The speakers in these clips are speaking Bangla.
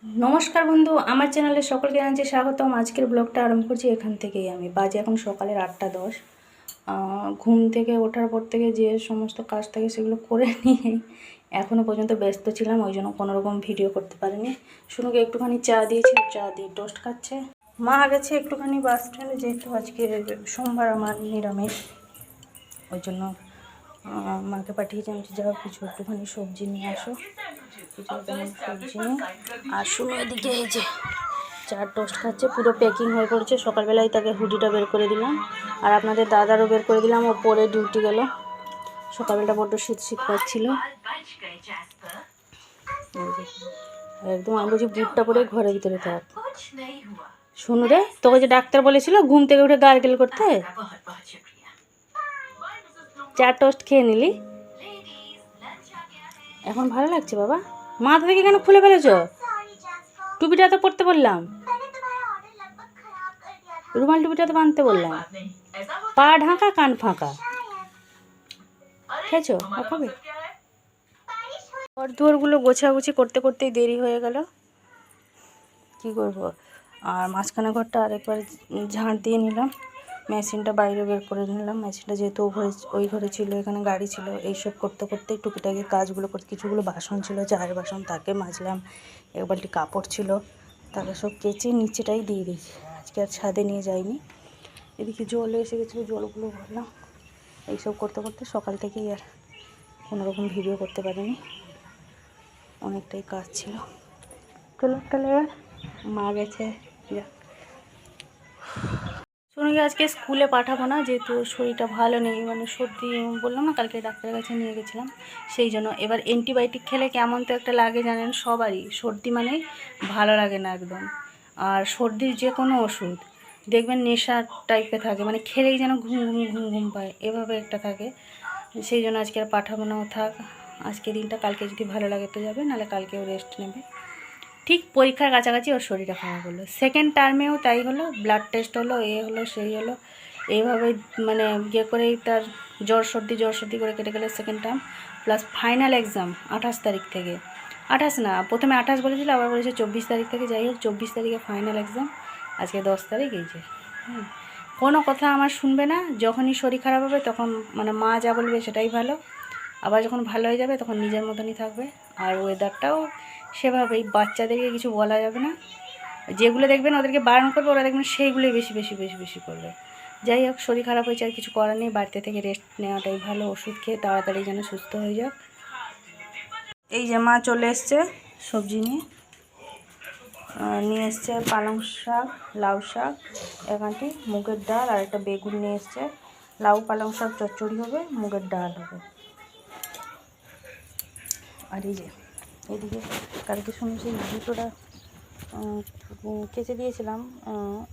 नमस्कार बंधु आमार चैनले सकलके जानाচ্ছি स्वागतम। आजकेर ब्लगटा आरम्भ करছি एखान থেকেই। আমি বাজে এখন সকালের 8টা 10। ঘুম থেকে ওঠার পর থেকে যে সমস্ত কাজ থাকে সেগুলো করে নিয়ে এখনও পর্যন্ত ব্যস্ত ছিলাম, ওই জন্য কোনো রকম ভিডিও করতে পারিনি। শুনুকে একটুখানি চা দিয়েছি, চা দিয়ে টোস্ট খাচ্ছে। মা গেছে একটুখানি বাস স্ট্যান্ডে, যেহেতু আজকে সোমবার আমার নিরামিষ, ওই জন্য মাকে পাঠিয়েছি। আমি যাও কিছু একটুখানি সবজি নিয়ে আসো, কিছু সবজি নিয়ে। আর শুনো এদিকে এই যে চা টোস্ট খাচ্ছে, পুরো প্যাকিং হয়ে পড়েছে। সকালবেলায় তাকে হুডিটা বের করে দিলাম, আর আপনাদের দাদারও বের করে দিলাম, ও পরে ডিউটি গেল। সকালবেলাটা বড্ড শীত শীত পাচ্ছিল একদম। আমি বলছি বুটটা পরে ঘরের ভিতরে থাক। শুনু রে, তোকে যে ডাক্তার বলেছিল ঘুম থেকে উঠে গার্গেল করতে, চা টোস্ট খেয়ে নিলি, এখন ভালো লাগছে বাবা? মাথা থেকে কেন খুলে ফেলেছ? টুপিটা তো পরতে বললাম, রুমাল টুপিটা তো বাঁধতে বললাম, পা ঢাকা কান ফাঁকা। খেয়েছো? খাবে? ঘর দুয়ারগুলো গোছাগুছি করতে করতেই দেরি হয়ে গেল, কি করব। আর মাঝখানে ঘরটা আরেকবার ঝাঁট দিয়ে নিলাম, মেশিনটা বাইরে বের করে নিলাম। মেশিনটা যেহেতু ওই ঘরে ছিল, এখানে গাড়ি ছিল, এইসব করতে করতে টুকিটাকি কাজগুলো করতে, কিছুগুলো বাসন ছিল, চায়ের বাসন, তাকে মাজলাম। এক বালতি কাপড় ছিল, তাকে সব কেচে নিচেটাই দিয়ে দিয়েছি। আজকে আর ছাদে নিয়ে যাইনি। এদিকে জল এসে গেছিলো, জলগুলো ভরলাম। এইসব করতে করতে সকাল থেকেই আর কোনোরকম ভিডিও করতে পারিনি, অনেকটাই কাজ ছিল। চলো তাহলে এবার মা গেছে, সোনুকে আজকে স্কুলে পাঠাবো না, যেহেতু শরীরটা ভালো নেই, মানে সর্দি, বললাম না কালকে ডাক্তারের কাছে নিয়ে গেছিলাম, সেই জন্য। এবার অ্যান্টিবায়োটিক খেলে কেমন তো একটা লাগে জানেন সবারই, সর্দি মানেই ভালো লাগে না একদম। আর সর্দির যে কোনো ওষুধ দেখবেন নেশা টাইপের থাকে, মানে খেলেই যেন ঘুম ঘুম ঘুম ঘুম পায়, এভাবে একটা থাকে। সেই জন্য আজকে আর পাঠাবো না, থাক আজকে দিনটা, কালকে যদি ভালো লাগে তো যাবে, নাহলে কালকেও রেস্ট নেবে। ঠিক পরীক্ষার কাছাকাছি ওর শরীরটা খারাপ হলো, সেকেন্ড টার্মেও তাই হলো, ব্লাড টেস্ট হলো, এ হলো সেই হলো, এইভাবে মানে ইয়ে করেই তার জ্বর সর্দি করে কেটে গেলে second term. Plus final exam 28 তারিখ থেকে, 28 না, প্রথমে 28 বলেছিল, আবার বলেছে 24 তারিখ থেকে। যাই হোক 24 তারিখে ফাইনাল এক্সাম, আজকে 10 তারিখ। এই যে কোনো কথা আমার শুনবে না, যখনই শরীর খারাপ হবে তখন মানে মা যা বলবে সেটাই ভালো, আবার যখন ভালো হয়ে যাবে তখন নিজের মতনই থাকবে। আর ওয়েদারটাও সেভাবেই, বাচ্চাদেরকে কিছু বলা যাবে না, যেগুলো দেখবেন ওদেরকে বারণ করবে, ওরা দেখবেন সেইগুলোই বেশি বেশি বেশি বেশি করবে। যাই হোক শরীর খারাপ হয়েছে, আর কিছু করার নেই, বাড়িতে থেকে রেস্ট নেওয়াটাই ভালো, ওষুধ খেয়ে তাড়াতাড়ি যেন সুস্থ হয়ে যাক। এই যে মা চলে এসছে সবজি নিয়ে, নিয়ে এসছে পালং শাক, লাউ শাক, এখানটি মুগের ডাল, আর একটা বেগুন নিয়ে এসছে। লাউ পালং শাক চচ্চড়ি হবে, মুগের ডাল হবে। আর এই যে এদিকে কালকে শুনেছি জুতোটা কেচে দিয়েছিলাম,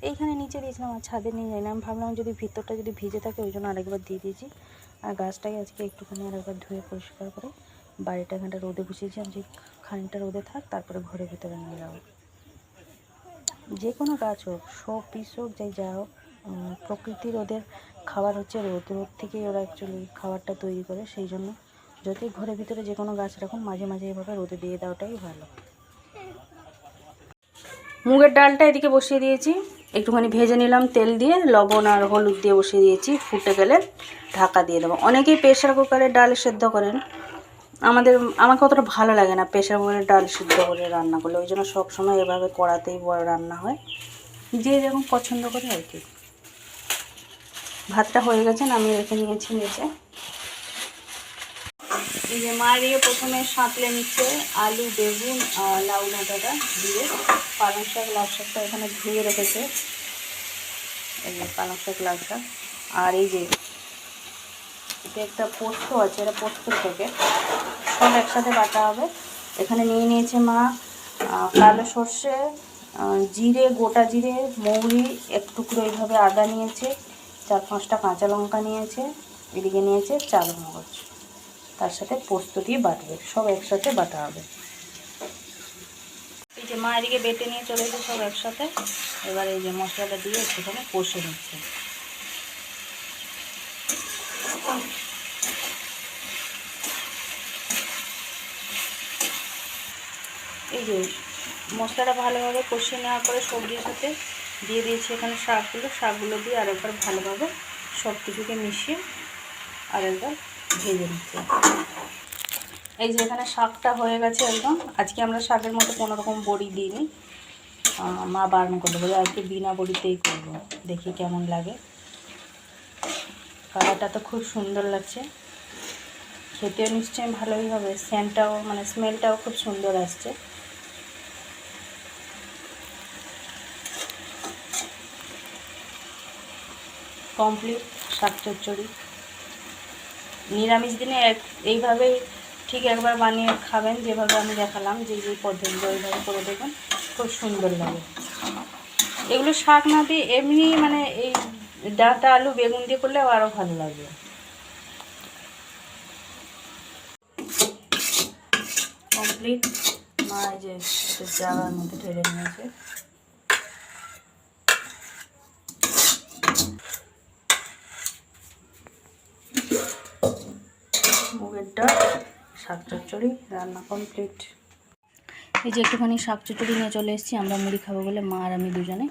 এইখানে নিচে দিয়েছিলাম, আর ছাদে নিয়ে যাই না। আমি ভাবলাম যদি ভিতরটা যদি ভিজে থাকে, ওই জন্য আরেকবার দিয়ে দিয়েছি। আর গাছটাকে আজকে একটুখানি আরেকবার ধুয়ে পরিষ্কার করে বাড়িটা এখানটা রোদে বসিয়েছি, আমি যে খানিকটা রোদে থাক, তারপরে ঘরের ভিতরে নিয়ে যাবো। যে কোনো গাছ হোক, সব পিস হোক, যাই যা হোক, প্রকৃতির ওদের খাবার হচ্ছে রোদ, রোদ থেকেই ওরা অ্যাকচুয়ালি খাবারটা তৈরি করে। সেই জন্য যদি ঘরের ভিতরে যে কোনো গাছ রাখুন, মাঝে মাঝে এভাবে রোদে দিয়ে দেওয়াটাই ভালো। মুগের ডালটা এদিকে বসিয়ে দিয়েছি, একটুখানি ভেজে নিলাম তেল দিয়ে, লবণ আর হলুদ দিয়ে বসিয়ে দিয়েছি। ফুটে গেলে ঢাকা দিয়ে দেবো। অনেকেই প্রেশার কুকারে ডাল সেদ্ধ করেন, আমাকে অতটা ভালো লাগে না প্রেশার কুকারে ডাল সিদ্ধ করে রান্না করলে, ওই জন্য সবসময় এভাবে কড়াতেই বড় রান্না হয়, যে যেরকম পছন্দ করে আর কি। ভাতটা হয়ে গেছে, আমি রেখে নিয়েছি নিচে। এই যে মা দিয়ে প্রথমে সাঁতলে নিচ্ছে আলু, বেগুন আর লাউ ডাঁটাটা দিয়ে, পালং শাক, লাউ শাকটা এখানে ধুয়ে রেখেছে। এই যে পালং শাক, লাউ শাক, আর এই যে এটা একটা পোস্ত আছে, এটা পোস্তর প্যাকেট, সব একসাথে বাটা হবে। এখানে নিয়ে নিয়েছে মা কালো সর্ষে, জিরে, গোটা জিরে, মৌরি, এক টুকরো এইভাবে আদা নিয়েছে, 4-5টা কাঁচা লঙ্কা নিয়েছে, এদিকে নিয়েছে চাল মগজ, তার সাথে পোস্ত দিয়ে বাটবে, সব একসাথে বাটা হবে। এই যে মা এদিকে বেটে নিয়ে চলে এসে সব একসাথে, এবার এই যে মশলাটা দিয়ে একটুখানি কষে নিচ্ছে। এই যে মশলাটা ভালোভাবে কষিয়ে নেওয়ার পরে সবজির সাথে দিয়ে দিয়েছি এখানে শাকগুলো দিয়ে আরেকবার ভালোভাবে সব কিছুকে মিশিয়ে আরেকবার ভেজে নিচ্ছি। এই যে এখানে শাকটা হয়ে গেছে একদম। আজকে আমরা শাকের মধ্যে কোনো রকম বড়ি দিইনি, মা বারণ করতে বলে আজকে বিনা বড়িতেই করবো, দেখি কেমন লাগে। কালারটা তো খুব সুন্দর লাগছে, খেতেও নিশ্চয়ই ভালোই হবে, সেন্টটাও মানে স্মেলটাও খুব সুন্দর আসছে। কমপ্লিট শাক চচ্চড়ি। নিরামিষ দিনে এইভাবেই ঠিক একবার বানিয়ে খাবেন, যেভাবে আমি দেখালাম, যে পদ্ধতিটা ওইভাবে করে দেখবেন, খুব সুন্দর লাগে। এগুলো শাক না দিয়ে এমনি মানে এই ডাঁটা আলু বেগুন দিয়ে করলেও আরও ভালো লাগে। কমপ্লিট। মা এই যে জায়গার মধ্যে ঢেলে নিয়েছে। মুগের ডাল শাক চচ্চড়ি রান্না কমপ্লিট। এই যে একটুখানি শাক চচ্চড়ি নিয়ে চলে এসেছি, আমরা মুড়ি খাবো বলে মা আর আমি দুজনে।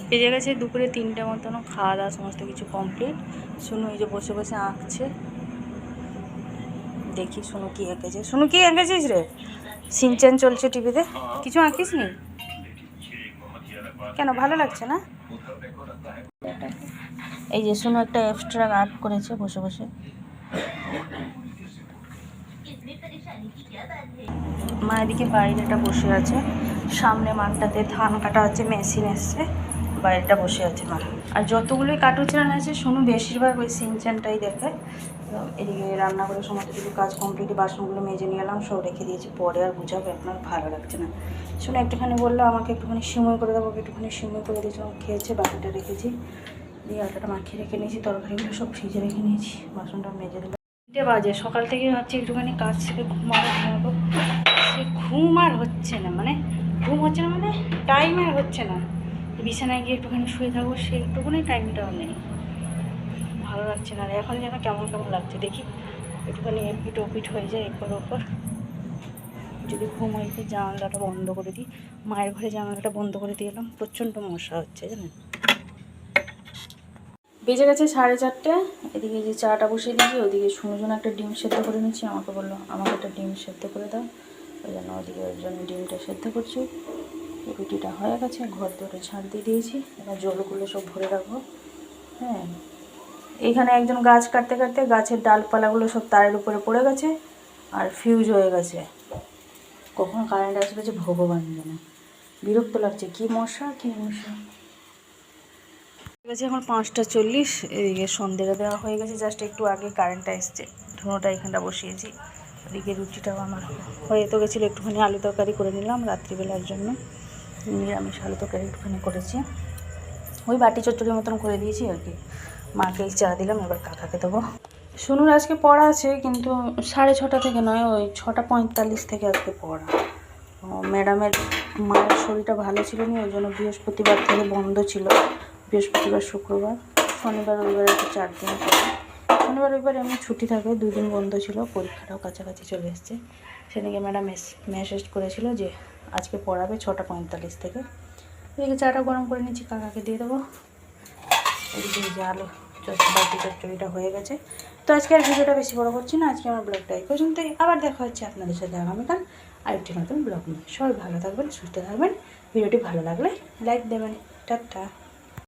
বেজে গেছে দুপুরে 3টে মতন, খাওয়া দাওয়া সমস্ত কিছু কমপ্লিট। শুনু এই যে বসে বসে আঁকছে, দেখি শুনু কি এঁকেছে। শুনু কি এঁকেছিস রে? সিনচ্যান চলছে টিভিতে, কিছু আঁকিস নি কেন? ভালো লাগছে না? এই যে শুনু একটা এক্সট্রা আর্ট করেছে বসে বসে। মা এদিকে বাইরেটা বসে আছে, সামনে মাঠটাতে ধান কাটা হচ্ছে, মেশিন এসছে, বাইরেটা বসে আছে মা। আর যতগুলোই কার্টুন চ্যানেল আছে শুনু বেশিরভাগ ওই সিনচ্যানটাই দেখে। এদিকে রান্না করে সমস্ত কিছু কাজ কমপ্লিট, বাসনগুলো মেজে নিয়ে এলাম, সব রেখে দিয়েছি, পরে আর বুঝাবে আপনার ভালো লাগছে না। শুনে একটুখানি বললো আমাকে একটুখানি সিমই করে দেবো, একটুখানি সিমই করে দিয়েছিলাম, খেয়েছে, বাকিটা রেখেছি, দিয়ে আটাটা মাখিয়ে রেখে নিয়েছি, তরকারিগুলো সব ফ্রিজে রেখে নিয়েছি, বাসনটা মেজে দিলাম। 3টে বাজে, সকাল থেকে ভাবছি একটুখানি কাজ থেকে ঘুমাবো, সে ঘুম আর হচ্ছে না, মানে ঘুম হচ্ছে না মানে টাইম আর হচ্ছে না। বিছানায় গিয়ে একটুখানি শুয়ে থাকবো, সেইটুকুনি টাইমটাও নেই, ভালো লাগছে না। এখন যেন কেমন কেমন লাগছে, দেখি একটুখানি এপিট ওপিট হয়ে যায় এরপর ওপর। যদি ঘুম হয়েছে জানলাটা বন্ধ করে দিই, মায়ের ঘরে জানলাটা বন্ধ করে দিয়ে এলাম, প্রচণ্ড মশা হচ্ছে জানেন। বেজে গেছে 4:30। এদিকে যে চাটা বসিয়ে দিয়েছি, ওদিকে শুনুর জন্য একটা ডিম সেদ্ধ করে নিচ্ছি, আমাকে বললো আমাকে একটা ডিম সেদ্ধ করে দাও, ওই জন্য ওদিকে ওর জন্য ডিমটা সেদ্ধ করছি। রুটিটা হয়ে গেছে, ঘর দরে ঝাড় দিয়ে দিয়েছি, এবার জলগুলো সব ভরে রাখবো। হ্যাঁ, এইখানে একজন গাছ কাটতে কাটতে গাছের ডালপালাগুলো সব তারের উপরে পড়ে গেছে আর ফিউজ হয়ে গেছে, কখন কারেন্ট আসবে যে ভগবান জানে, বিরক্ত লাগছে, কি মশা কি মশা। গেছে এখন 5:40, এদিকে সন্ধ্যেটা দেওয়া হয়ে গেছে, জাস্ট একটু আগে কারেন্টটা এসছে, ধুনোটা এখানটা বসিয়েছি। এদিকে রুটিটাও আমার হয়ে তো গেছিলো, একটুখানি আলু তরকারি করে নিলাম রাত্রিবেলার জন্য, নিরামিষ আলু তরকারি একটুখানি করেছি, ওই বাটি চচ্চড়ির মতন করে দিয়েছি আর কি। মাকে চা দিলাম, এবার কাকাকে দেবো। শুনুন আজকে পড়া আছে, কিন্তু 6:30 থেকে নয়, ওই 6:45 থেকে আজকে পড়া। ম্যাডামের মায়ের শরীরটা ভালো ছিল না, ওই জন্য বৃহস্পতিবার থেকে বন্ধ ছিল, বৃহস্পতিবার শুক্রবার শনিবার রবিবার একটু 4 দিন পরে, শনিবার রবিবার এমনি ছুটি থাকে, 2 দিন বন্ধ ছিল, পরীক্ষাটাও কাছাকাছি চলে এসছে। সেদিকে ম্যাডাম মেসেজ করেছিল যে আজকে পড়াবে 6:45 থেকে। এদিকে চাটা গরম করে নিচ্ছি, কাকাকে দিয়ে দেবো। এদিকে যে আলু বাটি চচ্চড়িটা হয়ে গেছে। তো আজকে আর ভিডিওটা বেশি বড় করছি না, আজকে আমার ব্লগটা এই পর্যন্তই, আবার দেখা হচ্ছে আপনাদের সাথে আগামীকাল আরেকটি নতুন ব্লগ নিয়ে। সবাই ভালো থাকবেন, সুস্থ থাকবেন, ভিডিওটি ভালো লাগলে লাইক দেবেন, টাটা।